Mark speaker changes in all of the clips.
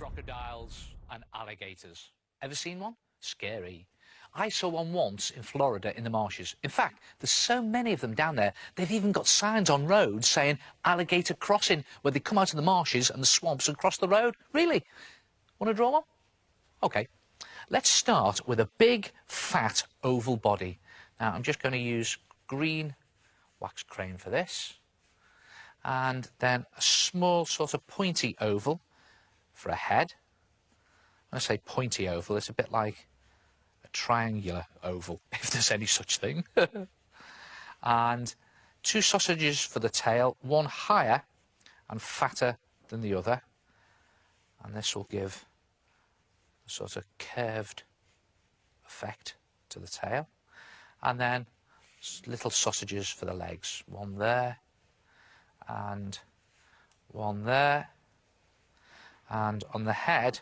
Speaker 1: Crocodiles and alligators. Ever seen one? Scary. I saw one once in Florida in the marshes. In fact, there's so many of them down there, they've even got signs on roads saying alligator crossing, where they come out of the marshes and the swamps and cross the road. Really? Want to draw one? OK. Let's start with a big, fat, oval body. Now, I'm just going to use green wax crayon for this. And then a small sort of pointy oval for a head. When I say pointy oval, it's a bit like a triangular oval, if there's any such thing. And two sausages for the tail, one higher and fatter than the other. And this will give a sort of curved effect to the tail. And then little sausages for the legs, one there and one there. And on the head,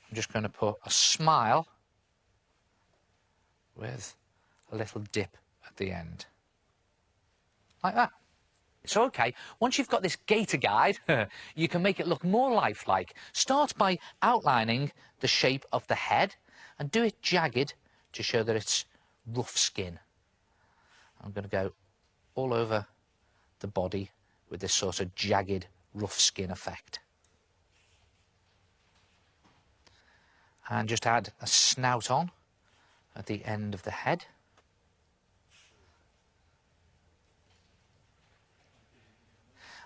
Speaker 1: I'm just going to put a smile with a little dip at the end. Like that. So, OK, once you've got this gator guide, you can make it look more lifelike. Start by outlining the shape of the head and do it jagged to show that it's rough skin. I'm going to go all over the body with this sort of jagged, rough skin effect. And just add a snout on at the end of the head.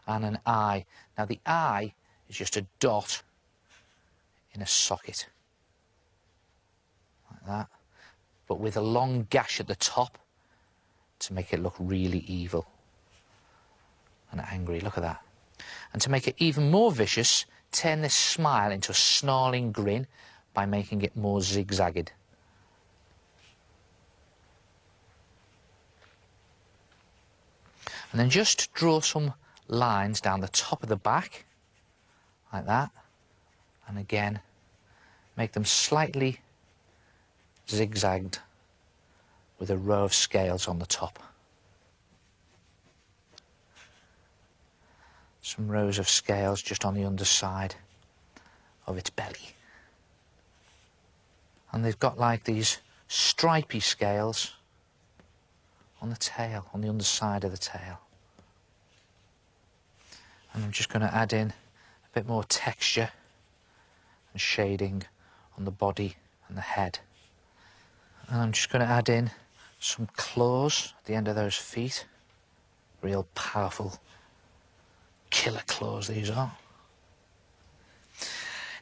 Speaker 1: And an eye. Now the eye is just a dot in a socket. Like that. But with a long gash at the top to make it look really evil and angry. Look at that. And to make it even more vicious, turn this smile into a snarling grin by making it more zigzagged. And then just draw some lines down the top of the back, like that. And again, make them slightly zigzagged with a row of scales on the top. Some rows of scales just on the underside of its belly. And they've got like these stripy scales on the tail, on the underside of the tail. And I'm just going to add in a bit more texture and shading on the body and the head. And I'm just going to add in some claws at the end of those feet. Real powerful killer claws these are.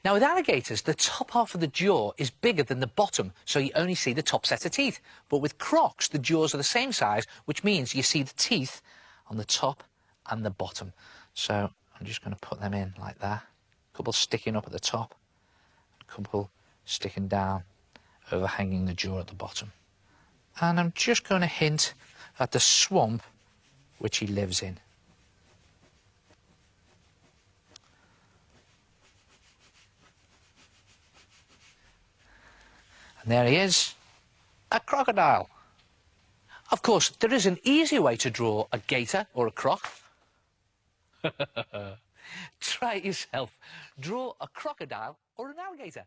Speaker 1: Now with alligators, the top half of the jaw is bigger than the bottom, so you only see the top set of teeth. But with crocs, the jaws are the same size, which means you see the teeth on the top and the bottom. So I'm just going to put them in like that. A couple sticking up at the top, a couple sticking down, overhanging the jaw at the bottom. And I'm just going to hint at the swamp which he lives in. And there he is, a crocodile. Of course, there is an easier way to draw a gator or a croc. Try it yourself. Draw a crocodile or an alligator.